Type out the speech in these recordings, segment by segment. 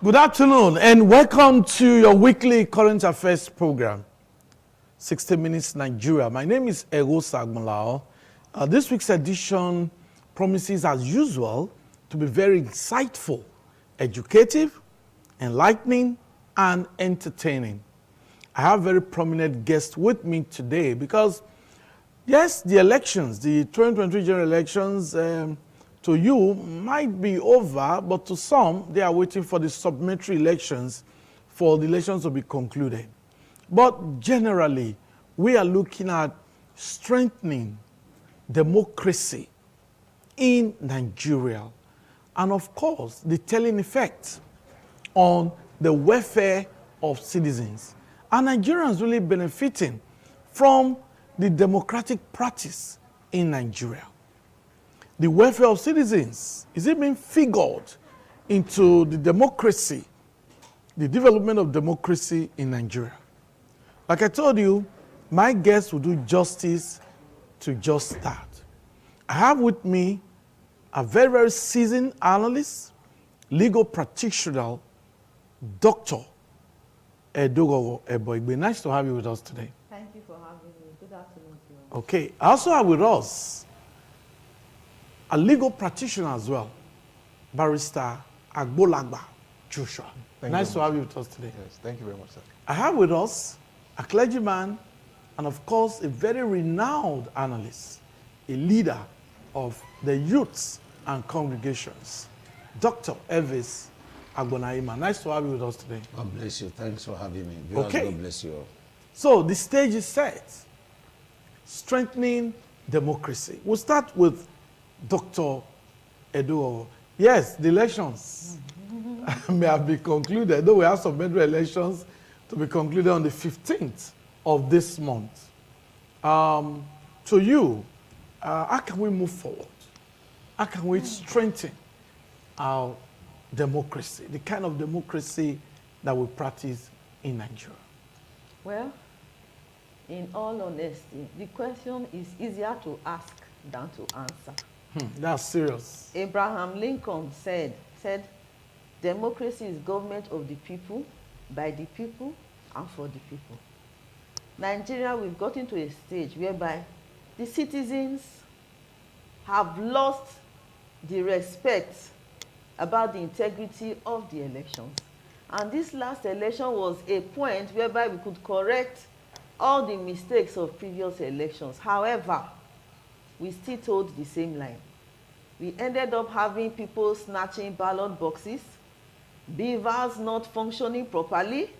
Good afternoon and welcome to your weekly current affairs program, 60 Minutes Nigeria. My name is Erosa Agmalao. This week's edition promises, as usual, to be very insightful, educative, enlightening, and entertaining. I have very prominent guests with me today because, yes, the elections, the 2023 general elections, to you might be over, but to some, they are waiting for the supplementary elections for the elections to be concluded. But generally, we are looking at strengthening democracy in Nigeria. And of course, the telling effect on the welfare of citizens. Are Nigerians really benefiting from the democratic practice in Nigeria? The welfare of citizens, is it being figured into the democracy, the development of democracy in Nigeria? Like I told you, my guests will do justice to just that. I have with me a very, very seasoned analyst, legal practitioner, Dr. Edogo Eboigbe. Nice to have you with us today. Thank you for having me. Good afternoon to you. Okay, I also have with us a legal practitioner as well, Barrister Agbolagba Joshua. Nice to have you with us today. Yes, thank you very much, sir. I have with us a clergyman and, of course, a very renowned analyst, a leader of the youths and congregations, Dr. Elvis Agbonaima. Nice to have you with us today. God bless you. Thanks for having me. Okay. God bless you all. So the stage is set. Strengthening democracy. We'll start with Dr. Edo. Yes, the elections may have been concluded, though we have some federal elections to be concluded on the 15th of this month. To you, how can we move forward? How can we strengthen our democracy, the kind of democracy that we practice in Nigeria? Well, in all honesty, the question is easier to ask than to answer. That's serious. Abraham Lincoln said, democracy is government of the people, by the people, and for the people. Nigeria, we've gotten to a stage whereby the citizens have lost the respect about the integrity of the elections. And this last election was a point whereby we could correct all the mistakes of previous elections. However, we still told the same line. We ended up having people snatching ballot boxes, beavers not functioning properly,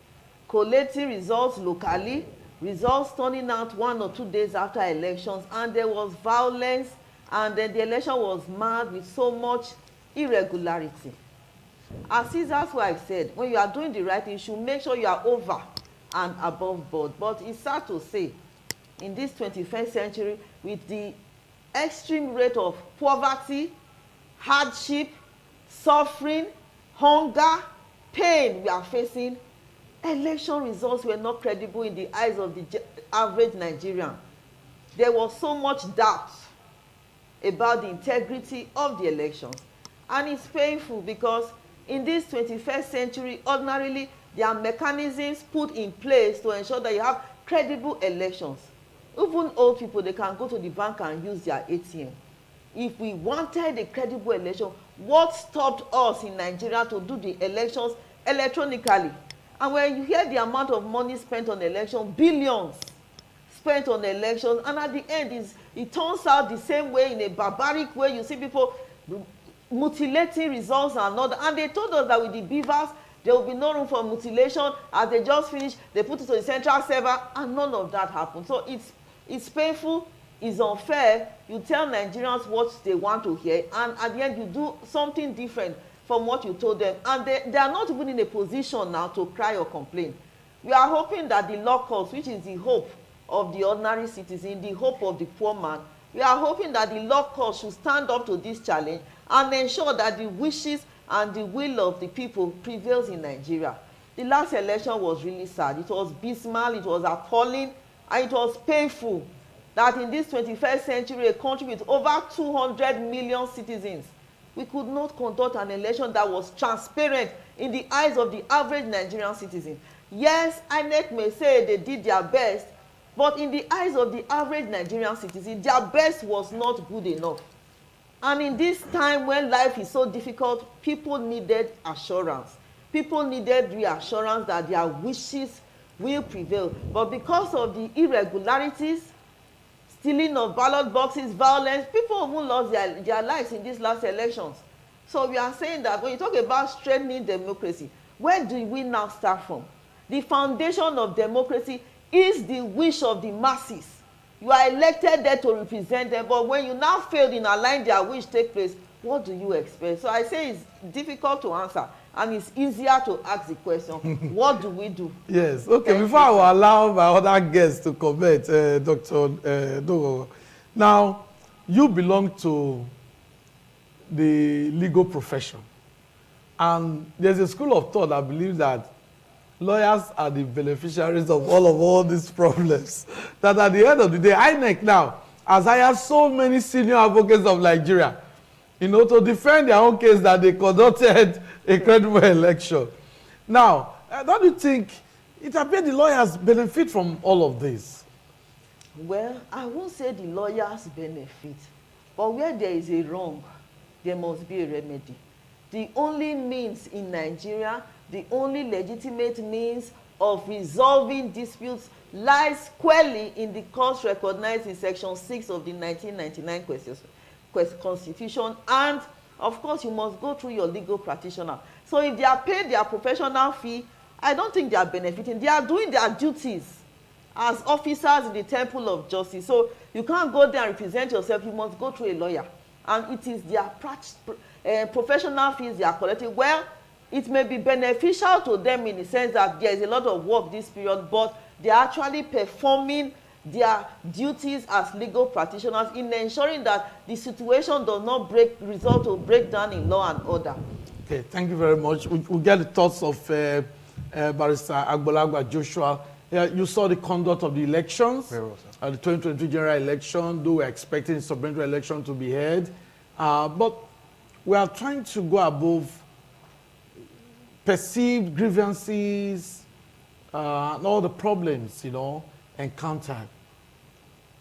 collating results locally, results turning out 1 or 2 days after elections, and there was violence, and then the election was marred with so much irregularity. As Caesar's wife said, when you are doing the right thing, you should make sure you are over and above board. But it's sad to say, in this 21st century, with the extreme rate of poverty, hardship, suffering, hunger, pain we are facing, election results were not credible in the eyes of the average Nigerian. There was so much doubt about the integrity of the elections. And it's painful because in this 21st century, ordinarily, there are mechanisms put in place to ensure that you have credible elections. Even old people, they can go to the bank and use their ATM. If we wanted a credible election, what stopped us in Nigeria to do the elections electronically? And when you hear the amount of money spent on election, billions spent on elections, and at the end, it turns out the same way, in a barbaric way. You see people mutilating results and all that. And they told us that with the beavers, there will be no room for mutilation. As they just finished, they put it to the central server, and none of that happened. So it's painful, it's unfair. You tell Nigerians what they want to hear, and at the end, you do something different from what you told them. And they are not even in a position now to cry or complain. We are hoping that the law courts, which is the hope of the ordinary citizen, the hope of the poor man, we are hoping that the law courts should stand up to this challenge and ensure that the wishes and the will of the people prevails in Nigeria. The last election was really sad. It was abysmal, it was appalling, and it was painful that in this 21st century, a country with over 200 million citizens, we could not conduct an election that was transparent in the eyes of the average Nigerian citizen. Yes, INEC may say they did their best, but in the eyes of the average Nigerian citizen, their best was not good enough. And in this time when life is so difficult, people needed assurance. People needed reassurance that their wishes will prevail. But because of the irregularities, stealing of ballot boxes, violence, people even lost their lives in these last elections. So we are saying that when you talk about strengthening democracy, where do we now start from? The foundation of democracy is the wish of the masses. You are elected there to represent them, but when you now fail in allowing their wish take place, what do you expect? So I say it's difficult to answer, and it's easier to ask the question, what do we do? Yes, okay. Before I will allow my other guests to comment, Dr. Dogo, now, you belong to the legal profession, and there's a school of thought that believes that lawyers are the beneficiaries of all these problems. That at the end of the day, INEC now has hired so many senior advocates of Nigeria, to defend their own case that they conducted a credible election. Now, don't you think it appears the lawyers benefit from all of this? Well, I won't say the lawyers benefit, but where there is a wrong, there must be a remedy. The only means in Nigeria, the only legitimate means of resolving disputes lies squarely in the courts recognized in Section 6 of the 1999 Constitution, and of course you must go through your legal practitioner. So if they are paid their professional fee, I don't think they are benefiting. They are doing their duties as officers in the temple of justice. So you can't go there and represent yourself. You must go through a lawyer, and it is their professional fees they are collecting. Well, it may be beneficial to them in the sense that there is a lot of work this period, but they are actually performing their duties as legal practitioners in ensuring that the situation does not result to breakdown in law and order. Okay, thank you very much. We'll get the thoughts of Barrister Agbolagba Joshua. You saw the conduct of the elections, Very well, the 2023 general election, though we're expecting the supplementary election to be held. But we are trying to go above perceived grievances and all the problems, encountered.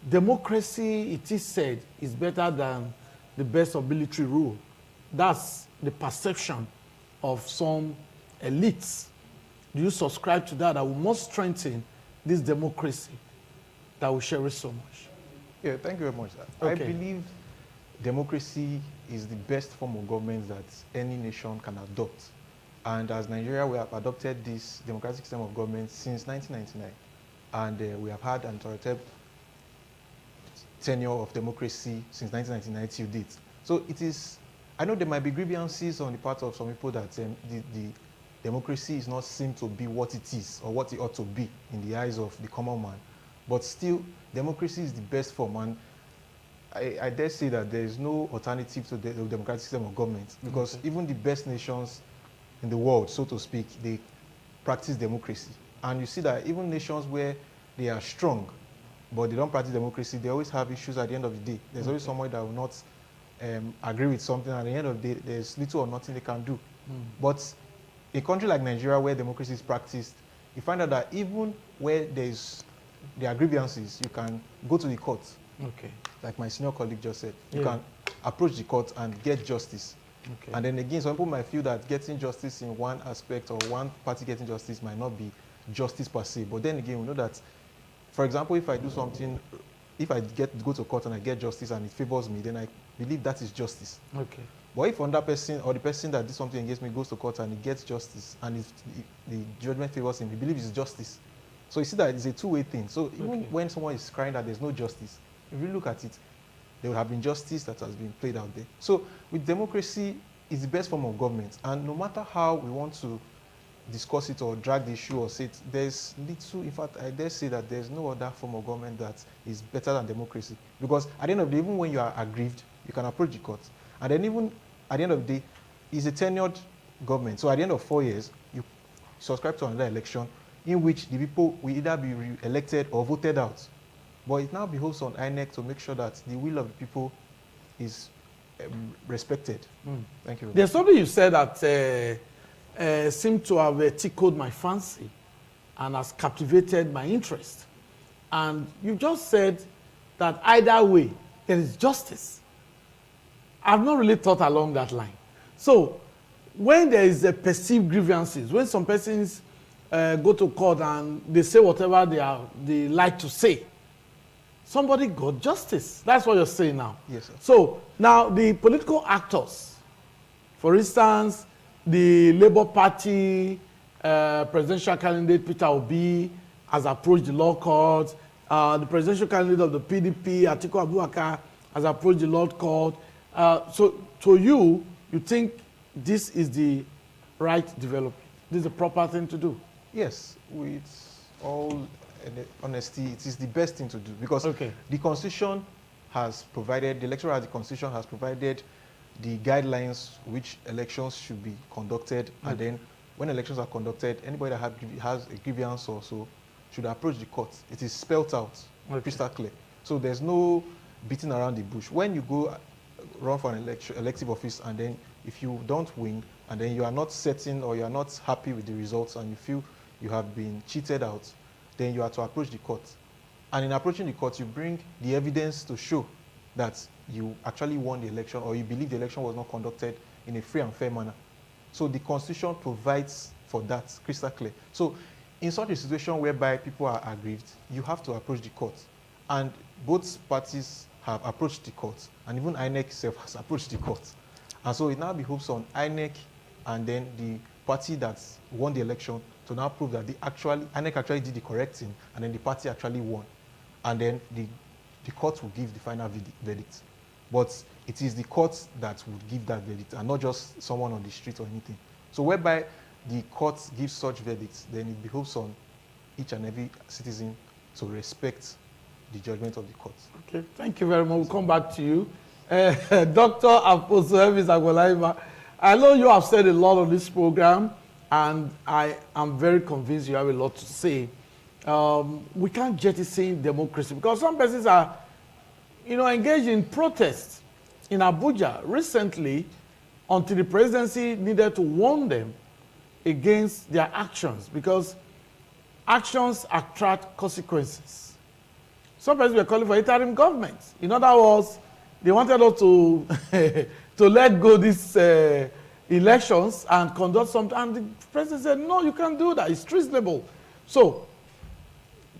Democracy, it is said, is better than the best of military rule. That's the perception of some elites. Do you subscribe to that? That we must strengthen this democracy that we cherish so much. Yeah, thank you very much. Okay. I believe democracy is the best form of government that any nation can adopt. And as Nigeria, we have adopted this democratic system of government since 1999. And we have had an uninterrupted tenure of democracy since 1999 till date. So it is, I know there might be grievances on the part of some people that the democracy is not seen to be what it is or what it ought to be in the eyes of the common man. But still, democracy is the best form. And I dare say that there is no alternative to the democratic system of government, because even the best nations in the world, so to speak, they practice democracy. And you see that even nations where they are strong, but they don't practice democracy, they always have issues at the end of the day. There's always someone that will not agree with something, and at the end of the day, there's little or nothing they can do. But a country like Nigeria, where democracy is practiced, you find out that even where there are grievances, you can go to the court. Okay. Like my senior colleague just said, you can approach the court and get justice. Okay. And then again, some people might feel that getting justice in one aspect or one party getting justice might not be justice per se. But then again, we know that, for example, if I do something, if I go to court and I get justice and it favors me, then I believe that is justice. Okay. But if another person or the person that did something against me goes to court and he gets justice and if the judgment favors him, he believes it's justice. So you see that it's a two-way thing. So even when someone is crying that there's no justice, if you look at it, there would have been justice that has been played out there. So with democracy, it's the best form of government. And no matter how we want to discuss it or drag the issue or say it, there's little, in fact, I dare say that there's no other form of government that is better than democracy. Because at the end of the day, even when you are aggrieved, you can approach the court. And then even at the end of the day, it's a tenured government. So at the end of 4 years, you subscribe to another election in which the people will either be re-elected or voted out. But it now behoves on INEC to make sure that the will of the people is respected. Thank you. There's something you said that seemed to have tickled my fancy and has captivated my interest. And you just said that either way, there is justice. I've not really thought along that line. So, when there is a perceived grievances, when some persons go to court and they say whatever they like to say, somebody got justice. That's what you're saying now. Yes, sir. So, now the political actors, for instance, the Labour Party presidential candidate Peter Obi has approached the law court. The presidential candidate of the PDP, Atiku Abubakar, has approached the law court. So to you think this is the right development? This is the proper thing to do? Yes, with all honesty, it is the best thing to do because the Constitution has provided, the electoral Constitution has provided the guidelines which elections should be conducted, and then when elections are conducted, anybody that has a grievance or so should approach the court. It is spelled out, crystal clear. So there's no beating around the bush. When you go run for an elective office, and then if you don't win, and then you are not certain or you are not happy with the results, and you feel you have been cheated out, then you have to approach the court. And in approaching the court, you bring the evidence to show that you actually won the election, or you believe the election was not conducted in a free and fair manner. So the Constitution provides for that, crystal clear. So in such a situation whereby people are aggrieved, you have to approach the court. And both parties have approached the court, and even INEC itself has approached the court. And so it now behoves on INEC and then the party that won the election to now prove that INEC actually did the correct thing, and then the party actually won. And then the court will give the final verdict. But it is the court that would give that verdict, and not just someone on the street or anything. So whereby the court gives such verdicts, then it behoves on each and every citizen to respect the judgment of the court. Okay, thank you very much. We'll come back to you. Dr. Apostle Elvis Agwalaima, I know you have said a lot on this program, and I am very convinced you have a lot to say. We can't jettison democracy because some persons are, engaged in protests in Abuja recently until the presidency needed to warn them against their actions, because actions attract consequences. Some persons were calling for interim government. In other words, they wanted us to to let go these elections and conduct something. And the president said, no, you can't do that. It's treasonable. So,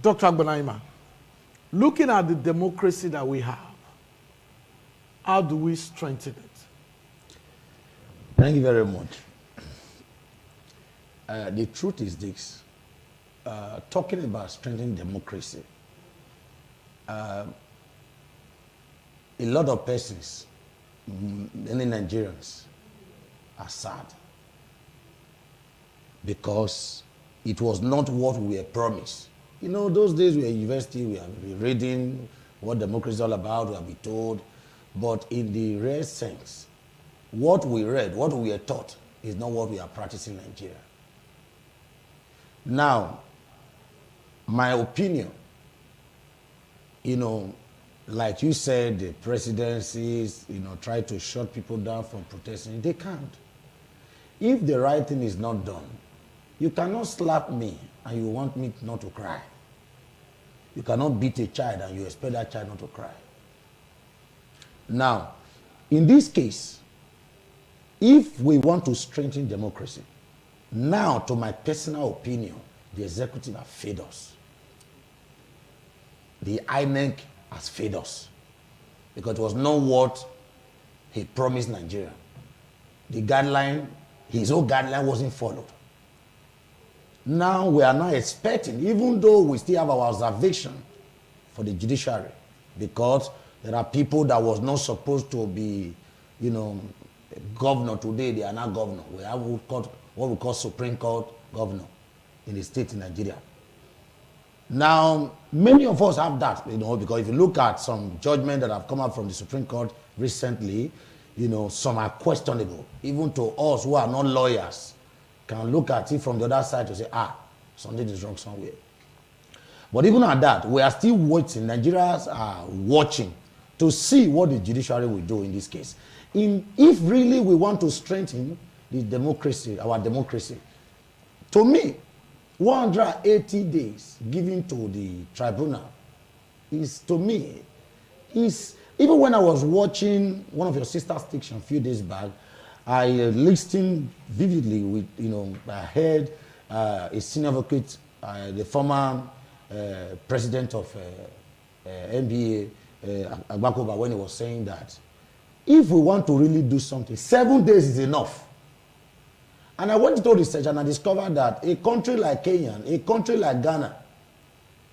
Dr. Agwalaima, looking at the democracy that we have, how do we strengthen it? Thank you very much. The truth is this. Talking about strengthening democracy, a lot of persons, many Nigerians, are sad because it was not what we were promised. Those days we were in university, we have been reading what democracy is all about, we have been told, but in the real sense, what we read, what we were taught, is not what we are practicing in Nigeria. Now, my opinion, like you said, the presidencies, try to shut people down from protesting. They can't. If the right thing is not done, you cannot slap me and you want me not to cry. You cannot beat a child and you expect that child not to cry. Now, in this case, if we want to strengthen democracy, now, to my personal opinion, the executive have failed us. The INEC has failed us because it was not what he promised Nigeria. The guideline, his own guideline wasn't followed. Now we are now expecting, even though we still have our observation for the judiciary, because there are people that was not supposed to be, governor today, they are not governor. We have what we call Supreme Court governor in the state in Nigeria. Now, many of us have that, because if you look at some judgment that have come out from the Supreme Court recently, some are questionable. Even to us who are not lawyers, can look at it from the other side to say, something is wrong somewhere. But even at that, we are still waiting. Nigerians are watching to see what the judiciary will do in this case. If really we want to strengthen the democracy, our democracy, to me, 180 days given to the tribunal is, to me, is, even when I was watching one of your sister stations a few days back, I listened vividly with, I heard a senior advocate, the former president of NBA, Agbakoba, when he was saying that if we want to really do something, 7 days is enough. And I went to do research and I discovered that a country like Kenya, a country like Ghana,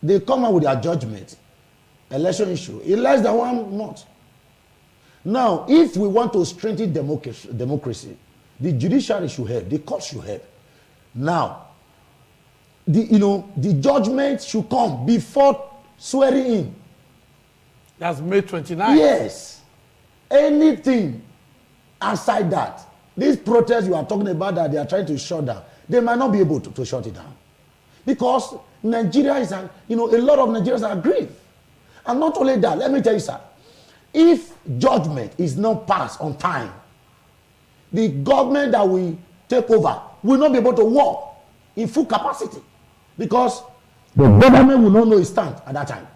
they come out with their judgment, election issue, in less than 1 month. Now, if we want to strengthen democracy, the judiciary should help, the court should help. Now, the judgment should come before swearing in. That's May 29th. Yes. Anything aside that, these protests you are talking about that they are trying to shut down, they might not be able to shut it down. Because Nigeria is, a lot of Nigerians are grieved. And not only that, let me tell you, sir, if judgment is not passed on time, the government that will take over will not be able to work in full capacity. Because the government will not know its stand at that time.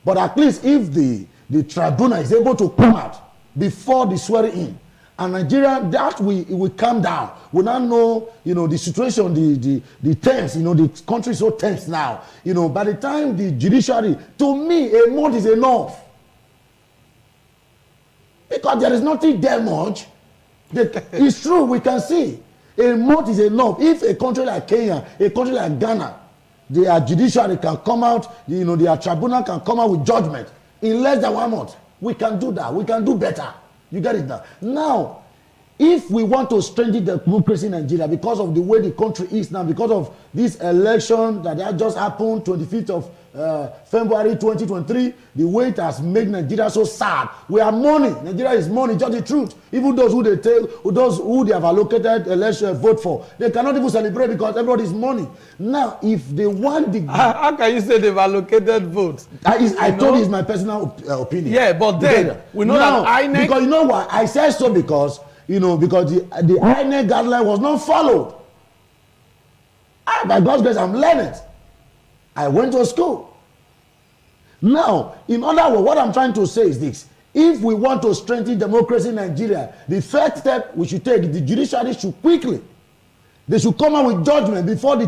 But at least if the tribunal is able to come out before the swearing in, and Nigeria, that will calm down. We now know, the situation, the tense, the country is so tense now. By the time the judiciary, to me, a month is enough. Because there is nothing there much. It's true, we can see. A month is enough. If a country like Kenya, a country like Ghana, their judiciary can come out, their tribunal can come out with judgment in less than 1 month. We can do that. We can do better. You get it now? Now, if we want to strengthen democracy in Nigeria because of the way the country is now, because of this election that just happened, 25th of February 2023, the way it has made Nigeria so sad. We are mourning. Nigeria is mourning, just the truth. Even those who they have allocated election vote for, they cannot even celebrate because everybody is mourning. Now, if they want the... How can you say they've allocated votes? I told you it's my personal opinion. Yeah, but then we know now, that INEC... Because you know why? I said so because, because the INEC guideline was not followed. By God's grace, I'm learning. I went to school. Now, in other words, what I'm trying to say is this. If we want to strengthen democracy in Nigeria, the first step we should take, the judiciary should quickly, they should come out with judgment before the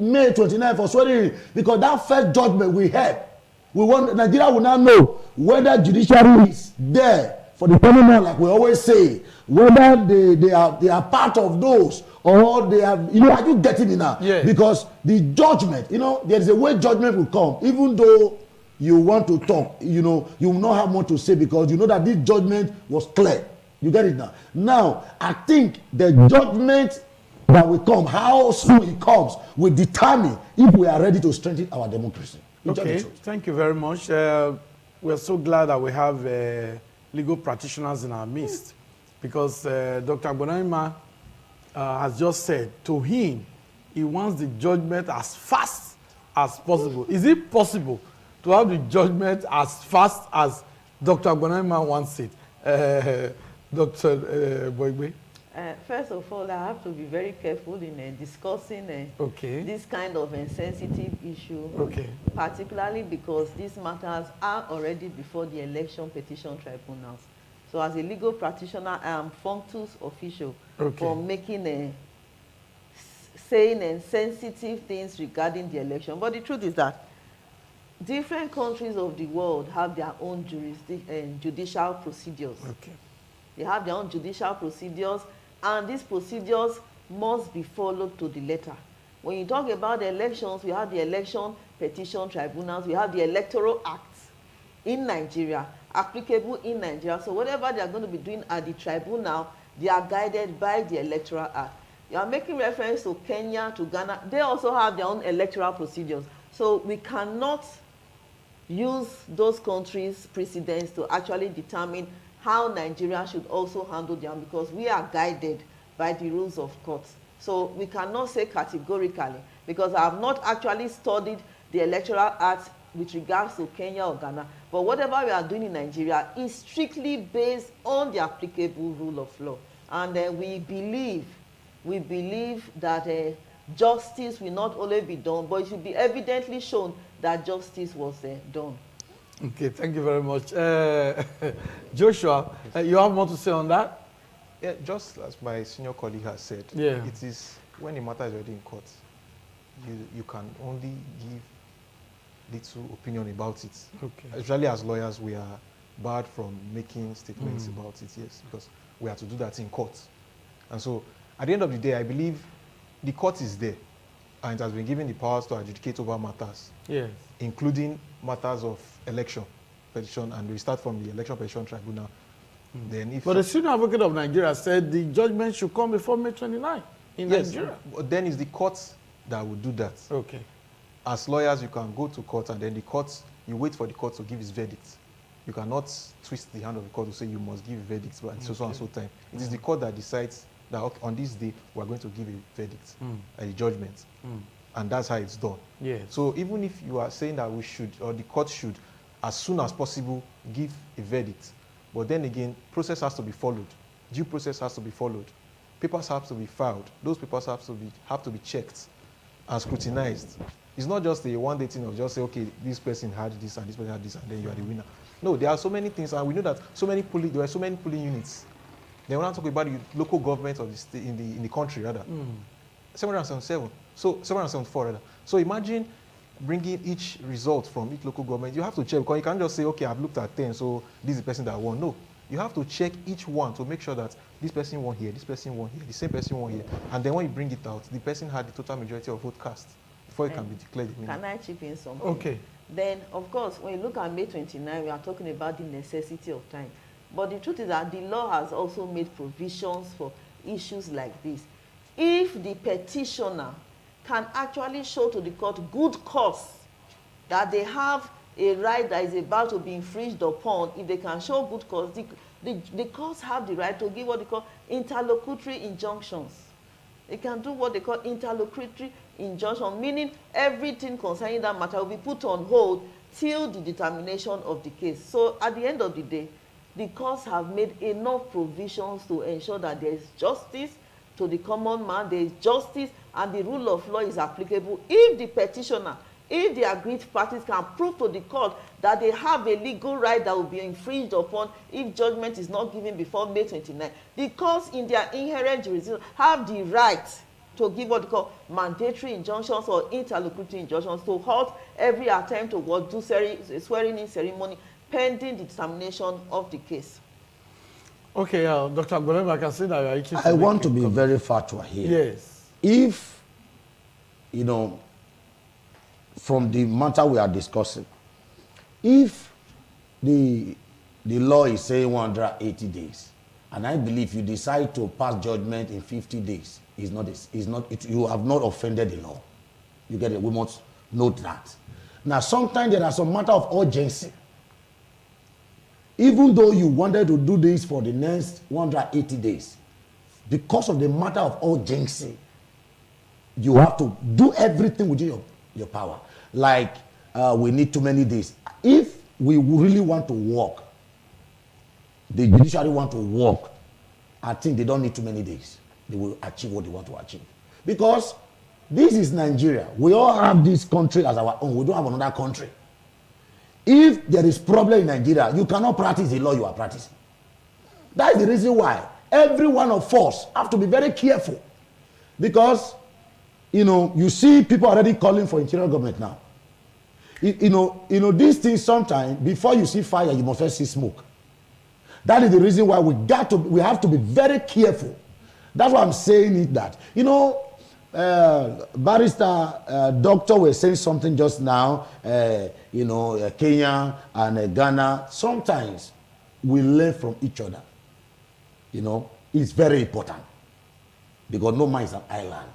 May 29 for swearing in, because that first judgment will help. Nigeria will now know whether judiciary is there for the criminal, like we always say, whether they are part of those or they are, are you getting it now? Yeah. Because the judgment, there is a way judgment will come, even though you want to talk, you will not have more to say because you know that this judgment was clear. You get it now? Now, I think the judgment that will come, how soon it comes, will determine if we are ready to strengthen our democracy. Okay, thank you very much. We're so glad that we have legal practitioners in our midst because Dr. Agbonaima has just said to him, he wants the judgment as fast as possible. Is it possible to have the judgment as fast as Dr. Agbonaima wants it? Dr. Boigbe? First of all, I have to be very careful in discussing this kind of sensitive issue, particularly because these matters are already before the election petition tribunals. So as a legal practitioner, I am functus official for making saying sensitive things regarding the election. But the truth is that different countries of the world have their own judicial procedures. They have their own judicial procedures, and these procedures must be followed to the letter. When you talk about the elections, we have the election petition tribunals, we have the electoral acts in Nigeria, applicable in Nigeria. So whatever they are going to be doing at the tribunal, they are guided by the electoral act. You are making reference to Kenya, to Ghana. They also have their own electoral procedures. So we cannot use those countries' precedents to actually determine how Nigeria should also handle them, because we are guided by the rules of court. So we cannot say categorically, because I have not actually studied the electoral act with regards to Kenya or Ghana, But whatever we are doing in Nigeria is strictly based on the applicable rule of law. And we believe that justice will not only be done, but it should be evidently shown that justice was done. Okay, thank you very much. Joshua, you have more to say on that? Yeah, just as my senior colleague has said, Yeah. it is when a matter is already in court, you can only give little opinion about it. Okay. Especially as lawyers, we are barred from making statements about it, yes, because we have to do that in court. And so, at the end of the day, I believe the court is there, and it has been given the powers to adjudicate over matters, Yes. including matters of election petition, and we start from the election petition tribunal. Then if But the senior advocate of Nigeria said the judgment should come before May 29 in Nigeria. but then it's the court that will do that. Okay. As lawyers, you can go to court, and then the court, you wait for the court to give its verdict. You cannot twist the hand of the court to say you must give verdicts by so and so time. It is the court that decides that okay, on this day we are going to give a verdict, a judgment, and that's how it's done. Yes. So even if you are saying that we should, or the court should, as soon as possible, give a verdict, but then again, process has to be followed. Due process has to be followed. Papers have to be filed. Those papers have to be checked and scrutinized. It's not just a one-day thing of just say, okay, this person had this and this person had this, and then you are the winner. No, there are so many things, and we know that there are so many polling units. Then we're not talking about the local government of the state in the country, rather. 777. So 774, rather. So imagine bringing each result from each local government. You have to check, because you can't just say, okay, I've looked at 10, so this is the person that won. No, you have to check each one to make sure that this person won here, this person won here, the same person won here, and then when you bring it out, the person had the total majority of vote cast before it can be declared the winner. Can I chip in something? Okay. Then, of course, when you look at May 29, we are talking about the necessity of time. But the truth is that the law has also made provisions for issues like this. If the petitioner can actually show to the court good cause that they have a right that is about to be infringed upon, if they can show good cause, the courts have the right to give what they call interlocutory injunctions. They can do what they call interlocutory injunction, meaning everything concerning that matter will be put on hold till the determination of the case. So at the end of the day, the courts have made enough provisions to ensure that there is justice to the common man, there is justice, and the rule of law is applicable. If the petitioner, if the aggrieved parties can prove to the court that they have a legal right that will be infringed upon if judgment is not given before May 29, the courts in their inherent jurisdiction have the right to give what they call mandatory injunctions or interlocutory injunctions to halt every attempt to do swearing-in ceremony pending the determination of the case. Okay, Dr. Agbolema, I can see that you are itching I want to be very factual here. Yes. If, from the matter we are discussing, if the law is saying 180 days, and I believe you decide to pass judgment in 50 days, you have not offended the law. You get it? We must note that. Now, sometimes there are some matter of urgency. Even though you wanted to do this for the next 180 days, because of the matter of urgency, you have to do everything within your power. Like, we need too many days. If we really want to work, the judiciary want to work, I think they don't need too many days. They will achieve what they want to achieve. Because this is Nigeria. We all have this country as our own. We don't have another country. If there is problem in Nigeria, you cannot practice the law you are practicing. That is the reason why every one of us have to be very careful. Because, you see people already calling for interior government now. These things sometimes, before you see fire, you must first see smoke. That is the reason why we have to be very careful. That's why I'm saying it that, barrister, doctor was saying something just now, Kenya and Ghana, sometimes we learn from each other. It's very important because no man is an island.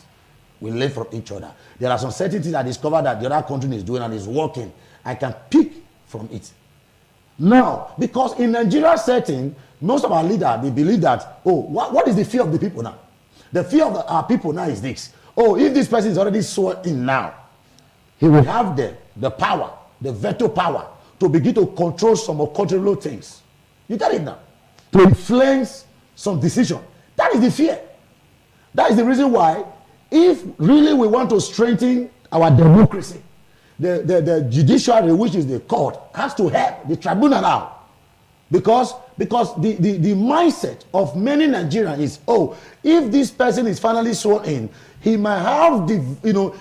We learn from each other. There are some certain things I discovered that the other country is doing and is working. I can pick from it. Now, because in Nigeria setting, most of our leaders, they believe that, what is the fear of the people now? The fear of our people now is this. If this person is already sworn in now, he will have the power, the veto power to begin to control some cultural things. You get it now? To influence some decision. That is the fear. That is the reason why, if really we want to strengthen our democracy, the judiciary, which is the court, has to help the tribunal now. Because the mindset of many Nigerians is, oh, if this person is finally sworn in, he might have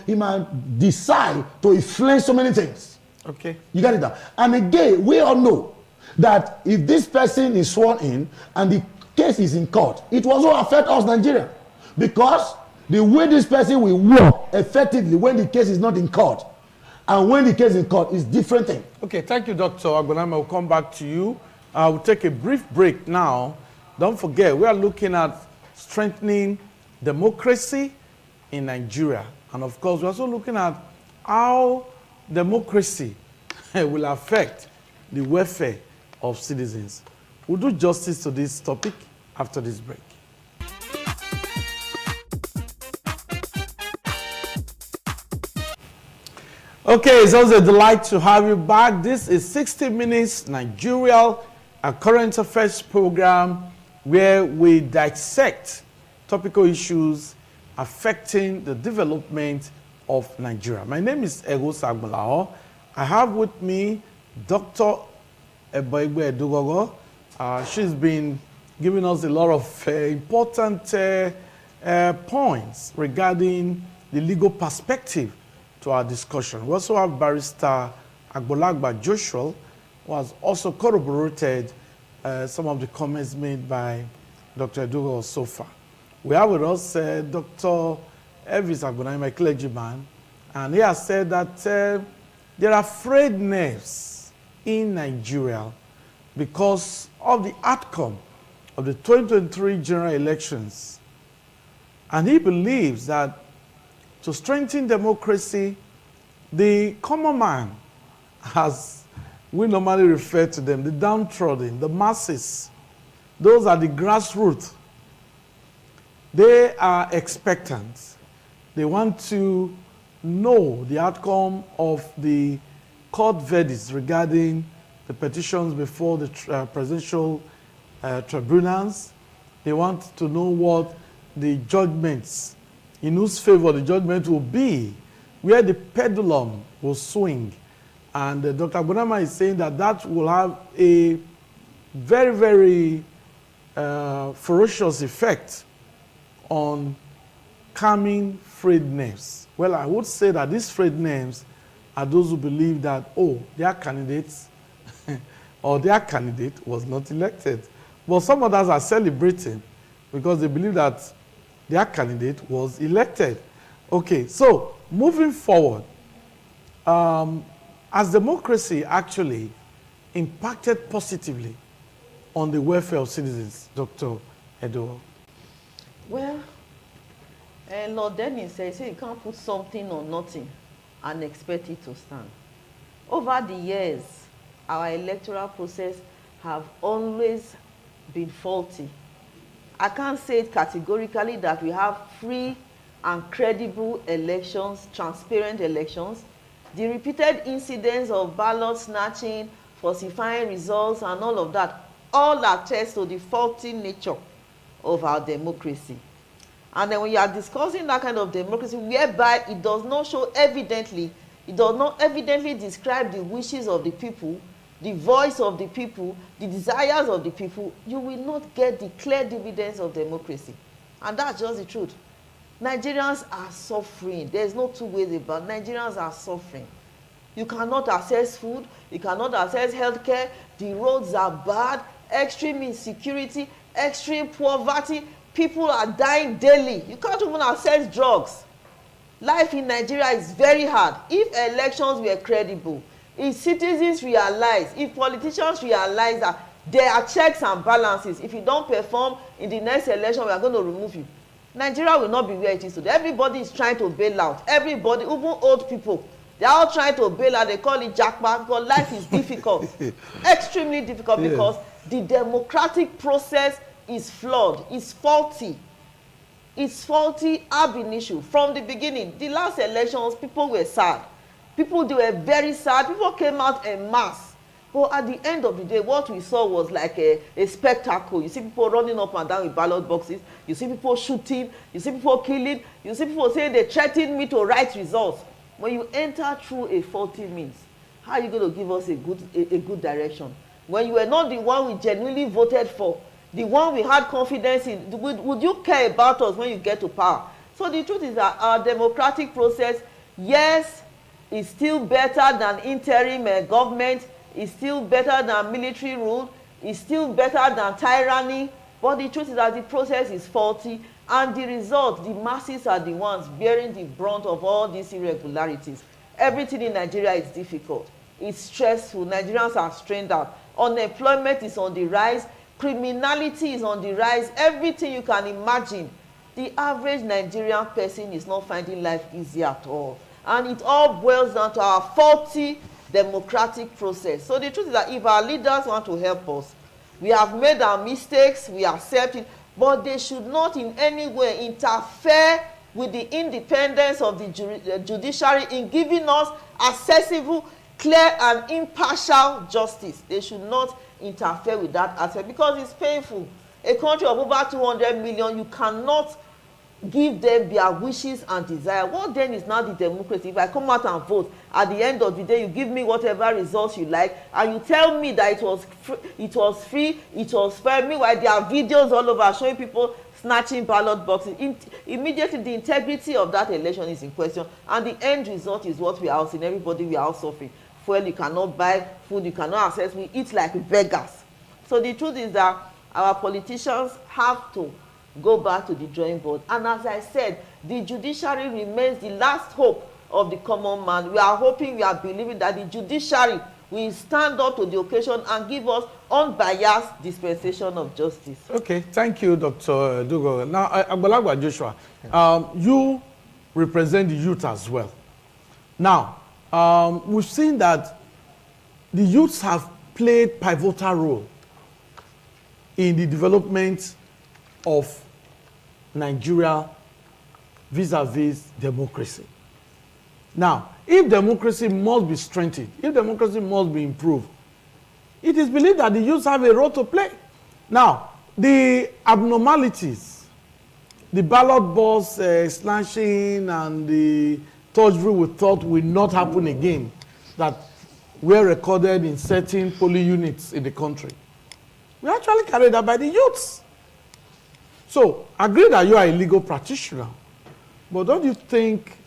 he might decide to influence so many things. Okay. You get it now? And again, we all know that if this person is sworn in and the case is in court, it will also affect us Nigerians. Because the way this person will work effectively when the case is not in court and when the case is in court is different thing. Okay, thank you, Dr. Agbonama. We'll come back to you. We'll take a brief break now. Don't forget, we are looking at strengthening democracy in Nigeria. And of course, we're also looking at how democracy will affect the welfare of citizens. We'll do justice to this topic after this break. Okay, it's always a delight to have you back. This is 60 Minutes Nigeria, a current affairs program where we dissect topical issues affecting the development of Nigeria. My name is Eros Agbalao. I have with me Dr. Eboigbe Edogogo. She's been giving us a lot of important points regarding the legal perspective to our discussion. We also have Barrister Agbolagba Joshua, who has also corroborated some of the comments made by Dr. Edogogo so far. We have with us Dr. Elvis Agbonama, a clergyman, and he has said that there are frayed nerves in Nigeria because of the outcome of the 2023 general elections. And he believes that to strengthen democracy, the common man, as we normally refer to them, the downtrodden, the masses, those are the grassroots. They are expectant. They want to know the outcome of the court verdicts regarding the petitions before the presidential tribunals. They want to know what the judgments, in whose favor the judgment will be, where the pendulum will swing. And Dr. Agbonama is saying that that will have a very, very ferocious effect on calming frayed nerves. Well, I would say that these frayed nerves are those who believe that, oh, their candidates or their candidate was not elected. But some others are celebrating because they believe that their candidate was elected. Okay, so moving forward, has democracy actually impacted positively on the welfare of citizens, Dr. Edo? Well, Lord Dennis says you can't put something on nothing and expect it to stand. Over the years, our electoral process have always been faulty. I can't say it categorically that we have free and credible elections, transparent elections. The repeated incidents of ballot snatching, falsifying results, and all of that all attest to the faulty nature of our democracy. And then when you are discussing that kind of democracy whereby it does not show evidently, it does not evidently describe the wishes of the people, the voice of the people, the desires of the people, you will not get the clear dividends of democracy. And that's just the truth. Nigerians are suffering. There's no two ways about it. Nigerians are suffering. You cannot access food. You cannot access healthcare. The roads are bad. Extreme insecurity. Extreme poverty. People are dying daily. You can't even access drugs. Life in Nigeria is very hard. If elections were credible, if citizens realize, if politicians realize that there are checks and balances, if you don't perform in the next election, we are going to remove you. Nigeria will not be where it is today. Everybody is trying to bail out. Everybody, even old people, they are all trying to bail out. They call it jackpot because life is difficult, extremely difficult, because the democratic process is flawed, is faulty. It's faulty ab initio from the beginning. The last elections, people were sad. People, they were very sad. People came out en masse. But at the end of the day, what we saw was like a spectacle. You see people running up and down with ballot boxes. You see people shooting. You see people killing. You see people saying they threatened me to write results. When you enter through a faulty means, how are you going to give us a good direction? When you were not the one we genuinely voted for, the one we had confidence in, would you care about us when you get to power? So the truth is that our democratic process, yes, is still better than interim government, is still better than military rule, is still better than tyranny, but the truth is that the process is faulty, and the result, the masses are the ones bearing the brunt of all these irregularities. Everything in Nigeria is difficult. It's stressful. Nigerians are strained out. Unemployment is on the rise. Criminality is on the rise. Everything you can imagine. The average Nigerian person is not finding life easy at all. And it all boils down to our faulty democratic process. So the truth is that if our leaders want to help us, we have made our mistakes, we accept it, but they should not in any way interfere with the independence of the judiciary in giving us accessible, clear and impartial justice. They should not interfere with that aspect because it's painful. A country of over 200 million, you cannot give them their wishes and desire. What then is now the democracy? If I come out and vote, at the end of the day, you give me whatever results you like, and you tell me that it was free, it was fair. Meanwhile, there are videos all over showing people snatching ballot boxes. Immediately, the integrity of that election is in question, and the end result is what we are all seeing. Everybody, we are all suffering. Fuel you cannot buy, food you cannot access. We eat like beggars. So the truth is that our politicians have to go back to the drawing board. And as I said, the judiciary remains the last hope of the common man. We are hoping, we are believing that the judiciary will stand up to the occasion and give us unbiased dispensation of justice. Okay, thank you, Dr. Dugo. Now, Agbalagba Joshua, you represent the youth as well. Now, we've seen that the youths have played pivotal role in the development of Nigeria vis-a-vis democracy. Now, if democracy must be strengthened, if democracy must be improved, it is believed that the youths have a role to play. Now, the abnormalities, the ballot box slashing and the touch-free we thought will not happen again, that were recorded in certain polling units in the country, we actually carried out by the youths. So, agree that you are a legal practitioner, but don't you think,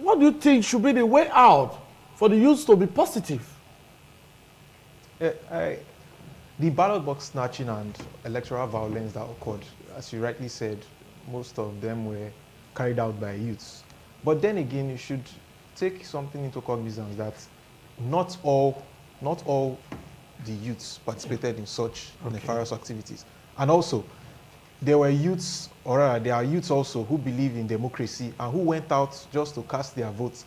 what do you think should be the way out for the youth to be positive? The ballot box snatching and electoral violence that occurred, as you rightly said, most of them were carried out by youths. But then again, you should take something into cognizance that not all the youths participated in such nefarious activities. And also, there were youths, or rather, there are youths also who believe in democracy and who went out just to cast their votes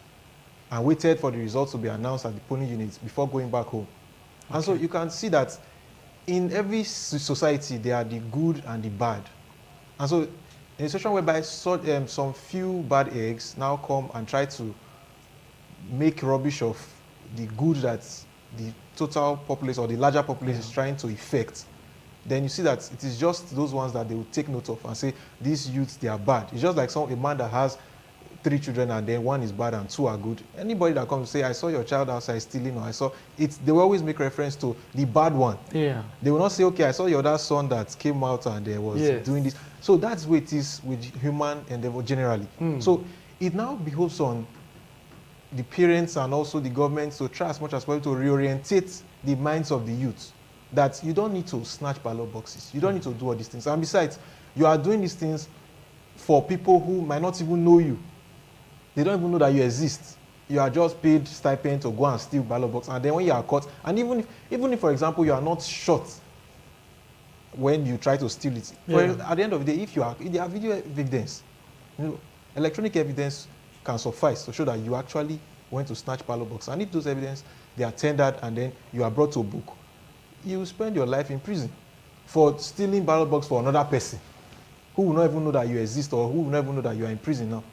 and waited for the results to be announced at the polling units before going back home. Okay. And so you can see that in every society, there are the good and the bad. And so in a situation whereby some few bad eggs now come and try to make rubbish of the good that the total populace or the larger populace is trying to effect, then you see that it is just those ones that they will take note of and say, these youths, they are bad. It's just like a man that has 3 children and then 1 is bad and 2 are good. Anybody that comes to say, I saw your child outside stealing, or they will always make reference to the bad one. Yeah. They will not say, okay, I saw your other son that came out and was doing this. So that's what it is with human endeavor generally. So it now behoves on the parents and also the government to try as much as possible to reorientate the minds of the youth, that you don't need to snatch ballot boxes. You don't need to do all these things. And besides, you are doing these things for people who might not even know you. They don't even know that you exist. You are just paid stipend to go and steal ballot box. And then when you are caught, and even if for example, you are not shot when you try to steal it, at the end of the day, if there are video evidence, electronic evidence can suffice to show that you actually went to snatch ballot box. And if those evidence, they are tendered and then you are brought to book, you will spend your life in prison for stealing ballot box for another person who will not even know that you exist, or who will not even know that you are in prison now.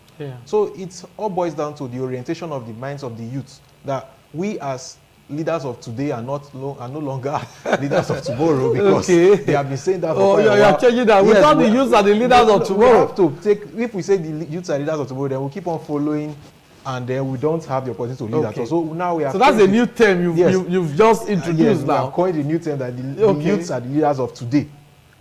So it all boils down to the orientation of the minds of the youth, that we as leaders of today are are no longer leaders of tomorrow, because they have been saying that for quite a while. You are changing that. We thought the youths are the leaders of tomorrow. We have to take, if we say the youths are leaders of tomorrow, then we'll keep on following, and then we don't have the opportunity to lead at all. So now we are. So that's a new term you've just introduced now. We have coined a new term that the youths are the leaders of today.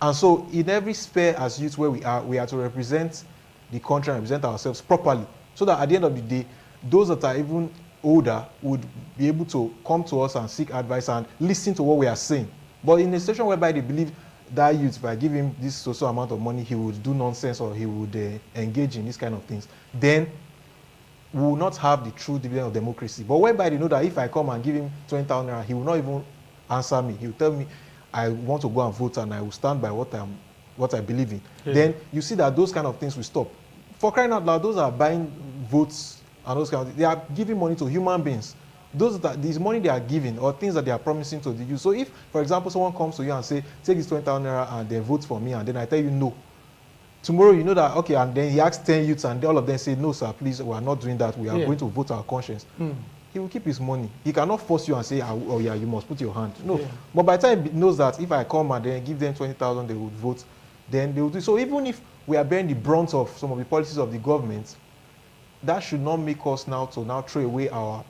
And so in every sphere as youths where we are to represent the country and represent ourselves properly, so that at the end of the day, those that are even older would be able to come to us and seek advice and listen to what we are saying. But in a situation whereby they believe that youth, by giving him this social amount of money, he would do nonsense or he would engage in these kind of things, then we will not have the true dividend of democracy. But whereby they know that if I come and give him 20,000 naira, he will not even answer me. He will tell me, I want to go and vote and I will stand by what I believe in. Yeah. Then you see that those kind of things will stop. For crying out loud, those are buying votes and those kind of things. They are giving money to human beings. This money they are giving or things that they are promising to the youth. So if, for example, someone comes to you and say, take this 20,000 naira and they vote for me, and then I tell you no. Tomorrow you know that, okay, and then he asks 10 youths and all of them say, no sir, please, we are not doing that. We are going to vote our conscience. He will keep his money. He cannot force you and say, oh yeah, you must put your hand. No. Yeah. But by the time he knows that if I come and then give them 20,000, they would vote, then they will do. So even if we are bearing the brunt of some of the policies of the government, that should not make us now throw away our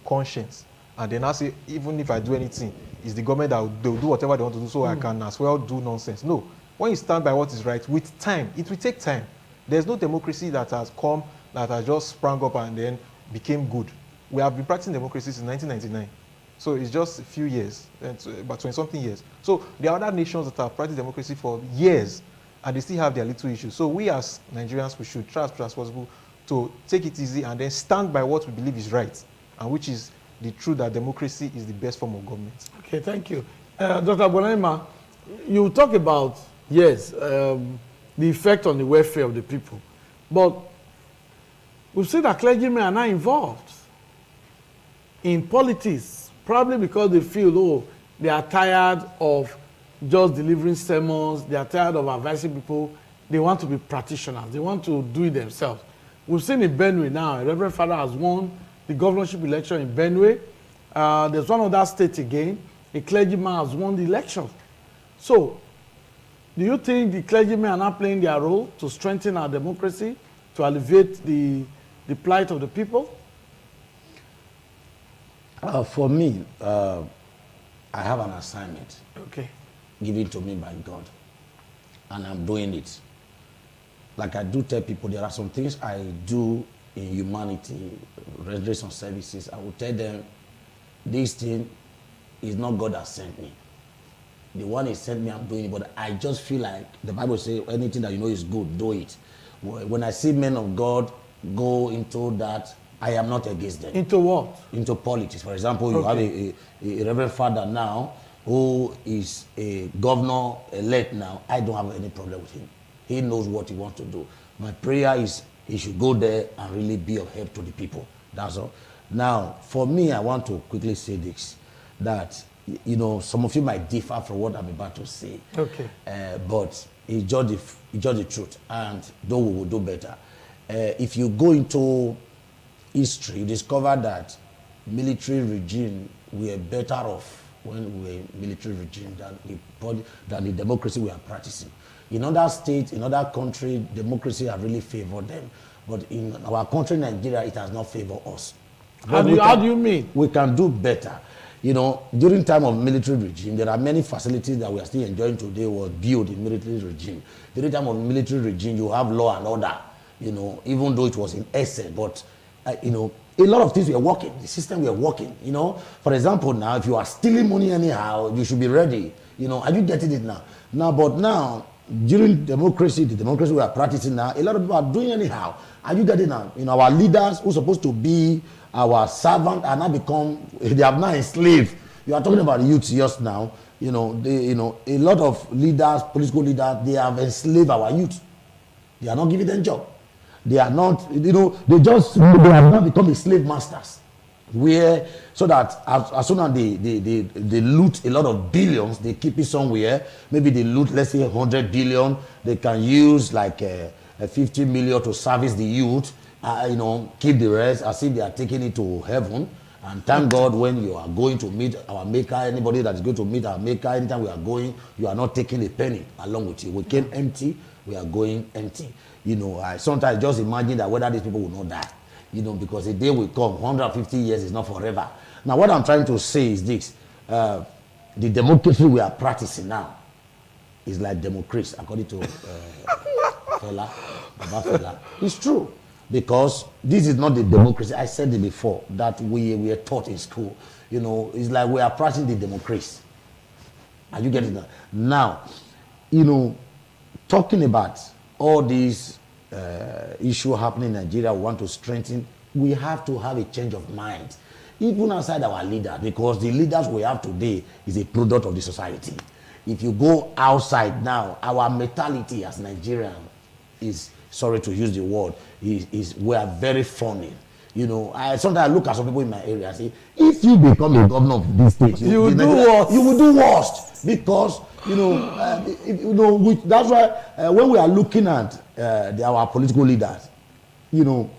conscience. And then I say, even if I do anything, it's the government that will do whatever they want to do, so I can as well do nonsense. No. When you stand by what is right, with time, it will take time. There's no democracy that has come, that has just sprung up and then became good. We have been practicing democracy since 1999. So it's just a few years, about 20-something years. So there are other nations that have practiced democracy for years, and they still have their little issues. So we as Nigerians, we should try as much as possible to take it easy and then stand by what we believe is right, and which is the truth that democracy is the best form of government. Okay, thank you. Dr. Bonema, you talk about, yes, the effect on the welfare of the people, but we've seen that clergymen are not involved in politics, probably because they feel, oh, they are tired of just delivering sermons, they are tired of advising people, they want to be practitioners, they want to do it themselves. We've seen in Benue now, a Reverend Father has won the governorship election in Benue. There's one other state again, a clergyman has won the election. So, do you think the clergymen are not playing their role to strengthen our democracy, to alleviate the plight of the people? For me, I have an assignment given to me by God, and I'm doing it. Like I do tell people, there are some things I do in humanity, rendering some services. I will tell them, this thing is not God that sent me. The one He sent me, I'm doing it, but I just feel like the Bible says anything that you know is good, do it. When I see men of God go into that, I am not against them. Into what? Into politics. For example, you have a Reverend Father now who is a governor-elect now. I don't have any problem with him. He knows what he wants to do. My prayer is he should go there and really be of help to the people. That's all. Now, for me, I want to quickly say this, that, you know, some of you might differ from what I'm about to say. Okay. But it's just the truth, and though we will do better. If you go into history, you discover that military regime were better off when we were in military regime than the democracy we are practicing. In other states, in other countries, democracy has really favored them. But in our country, Nigeria, it has not favored us. How do you mean? We can do better. You know, during time of military regime, there are many facilities that we are still enjoying today were built in military regime. During time of military regime, you have law and order, you know, even though it was in essence, but, you know, a lot of things were working. The system were working, you know. For example, now, if you are stealing money anyhow, you should be ready. You know, are you getting it now? But now, during democracy, the democracy we are practicing now, a lot of people are doing anyhow. Are you getting now? You know, our leaders who are supposed to be our servant are now they have now enslaved. You are talking about youth just now. You know, a lot of leaders, political leaders, they have enslaved our youth. They are not giving them job. They are not, you know, they have now become slave masters. So that as soon as they loot a lot of billions, they keep it somewhere. Maybe they loot, let's say, 100 billion. They can use like 50 million to service the youth. You know, keep the rest as if they are taking it to heaven. And thank God when you are going to meet our maker, anybody that is going to meet our maker, anytime we are going, you are not taking a penny along with you. We came empty, we are going empty. You know, I sometimes just imagine that whether these people will not die. You know, because the day will come, 150 years is not forever. Now, what I'm trying to say is this. The democracy we are practicing now is like democracy, according to Baba Fela. It's true. Because this is not the democracy. I said it before, that we were taught in school. You know, it's like we are practicing the democracy. Are you getting that? Now, you know, talking about all these issues happening in Nigeria, we want to strengthen, we have to have a change of mind. Even outside our leaders, because the leaders we have today is a product of the society. If you go outside now, our mentality as Nigerians is, sorry to use the word, is we are very funny. You know, sometimes I look at some people in my area and say, if you become a governor of this state, you will do worse. You will do worst, because that's why when we are looking at our political leaders, you know,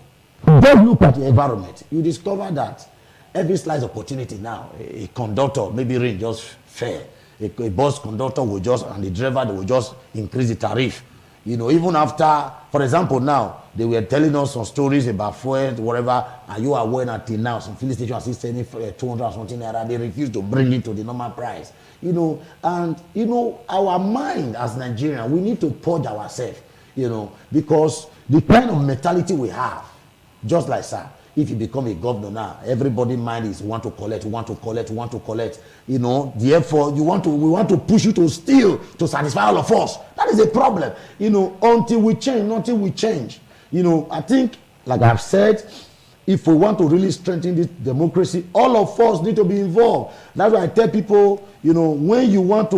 just look at the environment. You discover that every slice opportunity now, a conductor, maybe rain just fair, a bus conductor will just, and the driver, they will just increase the tariff. You know, even after, for example, now, they were telling us some stories about fuel, whatever. Are you aware that till now, some filling stations are still selling 200 or something naira? They refuse to bring it to the normal price. You know, and, you know, our mind as Nigerians, we need to purge ourselves, you know, because the kind of mentality we have, just like, sir, if you become a governor now, everybody's mind is want to collect. You know, therefore, we want to push you to steal to satisfy all of us. That is a problem. You know, until we change, nothing will change. You know, I think, like I've said, if we want to really strengthen this democracy, all of us need to be involved. That's why I tell people, you know, when you want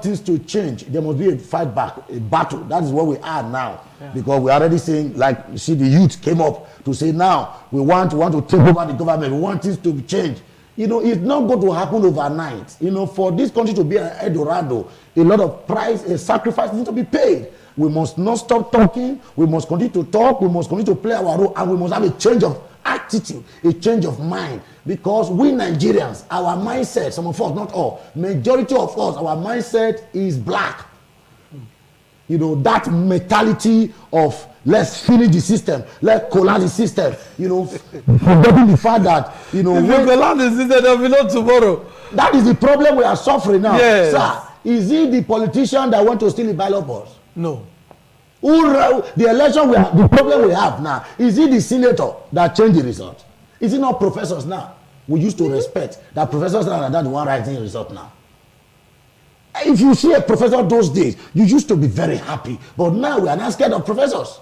things to change, there must be a fight back, a battle. That is what we are now. Yeah. Because we are already saying, like, you see, the youth came up to say, now we want to take over the government. We want things to change. You know, it's not going to happen overnight. You know, for this country to be an Eldorado, a lot of price, a sacrifice needs to be paid. We must not stop talking. We must continue to talk. We must continue to play our role, and we must have a change of attitude, a change of mind. Because we Nigerians, our mindset, some of us, not all, majority of us, our mindset is black. You know, that mentality of let's finish the system, let's collapse the system, you know, forgetting the fact that, you know, if we collapse the system, there will be no tomorrow. That is the problem we are suffering now. Yes. Sir, is it the politician that want to steal the ballot box? No. The election the problem we have now, is it the senator that changed the result? Is it not professors now? We used to respect that professors are the one writing the result now. If you see a professor those days, you used to be very happy. But now we are not scared of professors.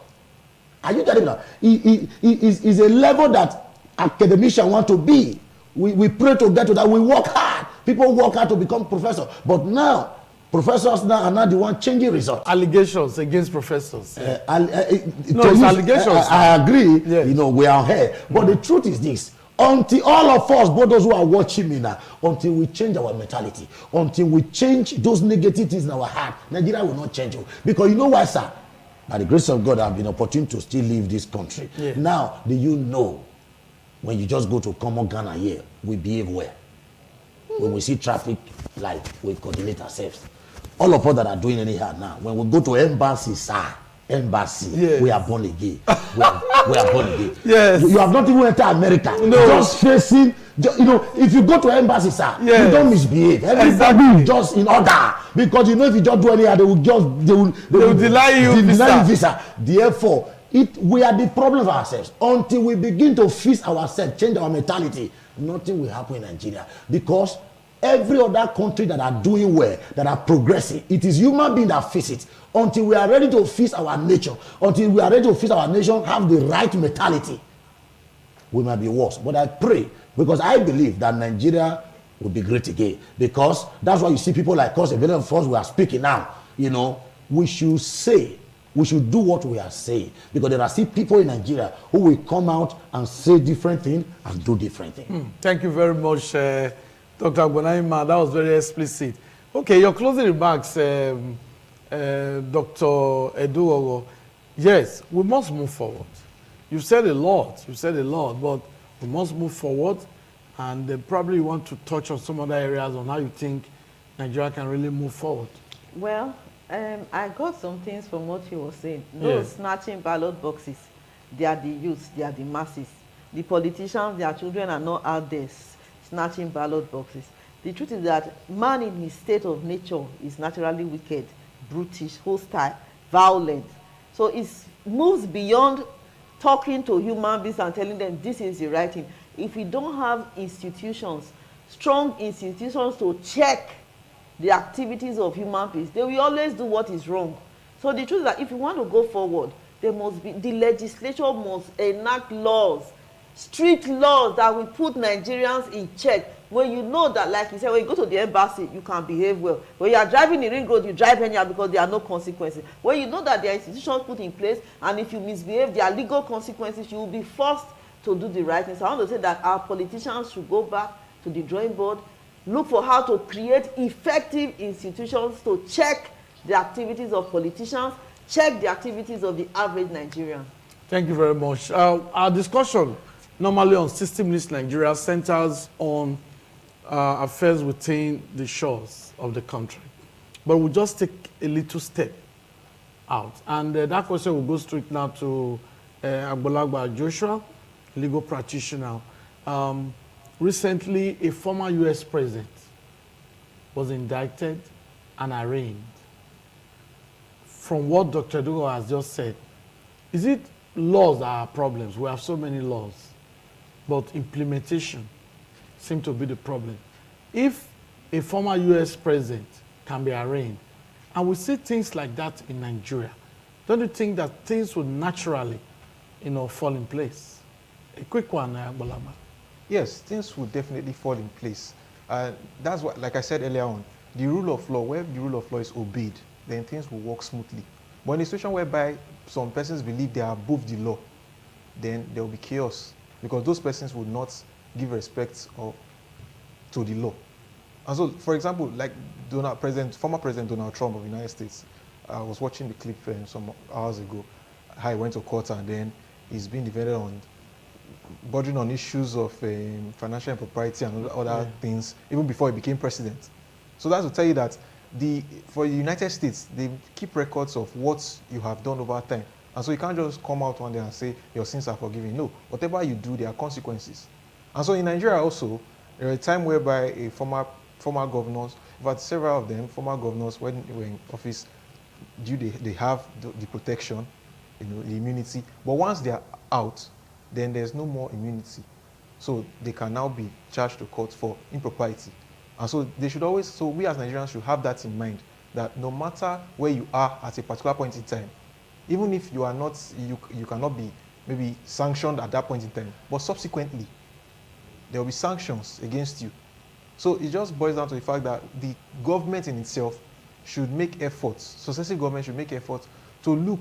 Are you getting that? It is a level that academicians want to be. We pray to get to that. We work hard. People work hard to become professors. But now, professors now are not the one changing results. Allegations against professors. It's allegations. I agree. Yes. You know, we are here. But the truth is this. Until all of us, both those who are watching me now, until we change our mentality, until we change those negative things in our heart, Nigeria will not change. Because you know why, sir? By the grace of God, I've been opportune to still leave this country. Yeah. Now, do you know, when you just go to common Ghana here, we behave well. When we see traffic light, we coordinate ourselves. All of us that are doing anyhow now, when we go to embassy, sir, yes, we are born again. We are born again. Yes. You have not even entered America. No. Just facing, you know, if you go to embassy, sir, yes, you don't misbehave. Everybody is just in order. Because you know, if you just do anyhow, they will deny you visa. Therefore, we are the problem of ourselves. Until we begin to fix ourselves, change our mentality, nothing will happen in Nigeria. Because every other country that are doing well, that are progressing, it is human beings that face it. Until we are ready to fix our nature, until we are ready to fix our nation, have the right mentality, we might be worse. But I pray, because I believe that Nigeria will be great again. Because that's why you see people like us, a million of us, we are speaking now. You know, we should do what we are saying. Because there are still people in Nigeria who will come out and say different things and do different things. Thank you very much, Dr. Agbonaima. That was very explicit. Okay, your closing remarks, Dr. Eduogo. Yes, we must move forward. You've said a lot, but We must move forward, and probably you want to touch on some other areas on how you think Nigeria can really move forward. Well, I got some things from what he was saying. Those snatching ballot boxes, they are the youth, they are the masses. The politicians, their children are not out there snatching ballot boxes. The truth is that man in his state of nature is naturally wicked, brutish, hostile, violent. So it moves beyond talking to human beings and telling them this is the right thing. If we don't have institutions, strong institutions to check the activities of human beings, they will always do what is wrong. So the truth is that if you want to go forward, there must be, the legislature must enact laws, strict laws that will put Nigerians in check. When you know that, like you said, when you go to the embassy, you can behave well. When you are driving the ring road, you drive anyhow because there are no consequences. When you know that there are institutions put in place, and if you misbehave, there are legal consequences, you will be forced to do the right thing. So I want to say that our politicians should go back to the drawing board, look for how to create effective institutions to check the activities of politicians, check the activities of the average Nigerian. Thank you very much. Our discussion normally on 60 Minutes Nigeria centers on affairs within the shores of the country. But we'll just take a little step out. And that question will go straight now to Agbolagba Joshua, legal practitioner. Recently, a former US president was indicted and arraigned. From what Dr. Dugo has just said, is it laws that are problems? We have so many laws, but implementation seems to be the problem. If a former US president can be arraigned, and we see things like that in Nigeria, don't you think that things would naturally, fall in place? A quick one, Agbolagba. Yes, things will definitely fall in place. That's what, like I said earlier on, the rule of law, where the rule of law is obeyed, then things will work smoothly. But in a situation whereby some persons believe they are above the law, then there will be chaos, because those persons would not give respect to the law. And so, for example, like former President Donald Trump of the United States, I was watching the clip some hours ago, how he went to court, and then he's been defended on bordering on issues of financial impropriety and other things, even before he became president. So that's to tell you that for the United States, they keep records of what you have done over time. And so you can't just come out one day and say your sins are forgiven. No, whatever you do, there are consequences. And so in Nigeria also, there was a time whereby a former governors, but several of them, former governors, when they were in office, they have the protection, the immunity. But once they are out, then there's no more immunity. So they can now be charged to court for impropriety. And so they should always, so we as Nigerians should have that in mind, that no matter where you are at a particular point in time, even if you are not, you cannot be maybe sanctioned at that point in time, but subsequently, there will be sanctions against you. So it just boils down to the fact that the government in itself should make efforts, successive government should make efforts to look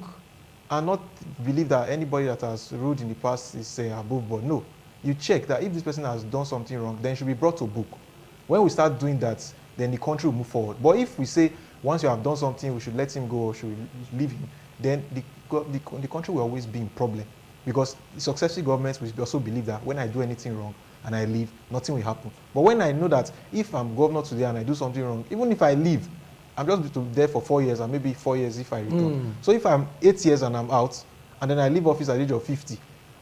and not believe that anybody that has ruled in the past is above board. No, you check that if this person has done something wrong, then it should be brought to book. When we start doing that, then the country will move forward. But if we say, once you have done something, we should let him go or should leave him, then the country will always be in problem. Because successive governments will also believe that when I do anything wrong and I leave, nothing will happen. But when I know that if I'm governor today and I do something wrong, even if I leave, I'm just there for 4 years and maybe 4 years if I return. So if I'm 8 years and I'm out, and then I leave office at the age of 50,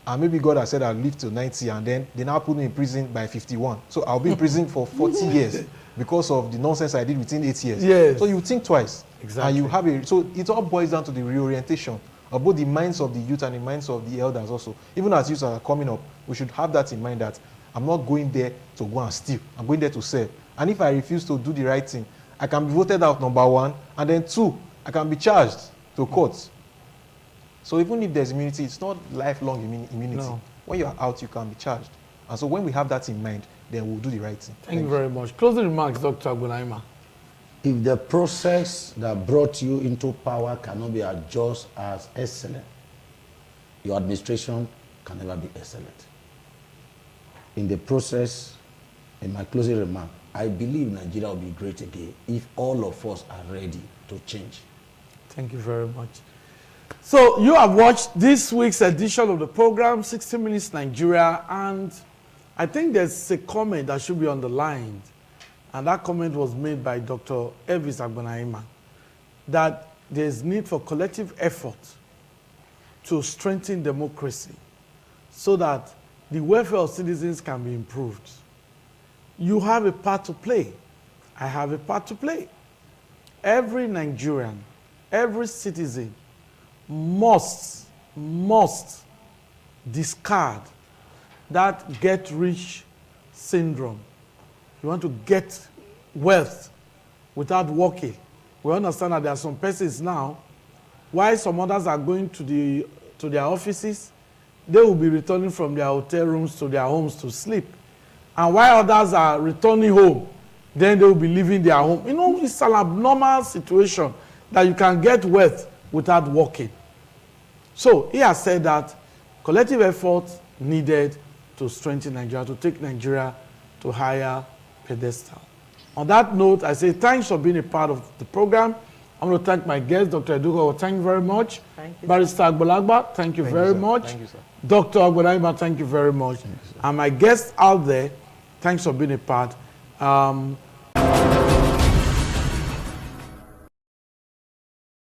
and maybe God has said I'll live till 90, and then they now put me in prison by 51. So I'll be in prison for 40 years because of the nonsense I did within 8 years. Yes. So you think twice. Exactly. And you have so it all boils down to the reorientation of both the minds of the youth and the minds of the elders also. Even as youth are coming up, we should have that in mind that I'm not going there to go and steal. I'm going there to serve. And if I refuse to do the right thing, I can be voted out, number one, and then two, I can be charged to court. So even if there's immunity, it's not lifelong immunity. No. When you're out, you can be charged. And so when we have that in mind, then we'll do the right thing. Thank you very much. Closing remarks, Dr. Agbolagba. If the process that brought you into power cannot be adjusted as excellent, your administration can never be excellent. In the process, in my closing remark, I believe Nigeria will be great again if all of us are ready to change. Thank you very much. So you have watched this week's edition of the program, 60 Minutes Nigeria, and I think there's a comment that should be underlined, and that comment was made by Dr. Elvis Agbanaima, that there's need for collective effort to strengthen democracy so that the welfare of citizens can be improved. You have a part to play. I have a part to play. Every Nigerian, every citizen must discard that get-rich syndrome. You want to get wealth without working. We understand that there are some persons now, while some others are going to their offices, they will be returning from their hotel rooms to their homes to sleep. And while others are returning home, then they will be leaving their home. You know, it's an abnormal situation that you can get wealth without working. So he has said that collective effort needed to strengthen Nigeria, to take Nigeria to higher pedestal. On that note, I say thanks for being a part of the program. I'm going to thank my guest, Dr. Edugo. Thank you very much. Thank you. Barrister Agbalagba, thank you very much. Thank you, sir. Dr. Agbalagba, thank you very much. And my guests out there, thanks for being a part.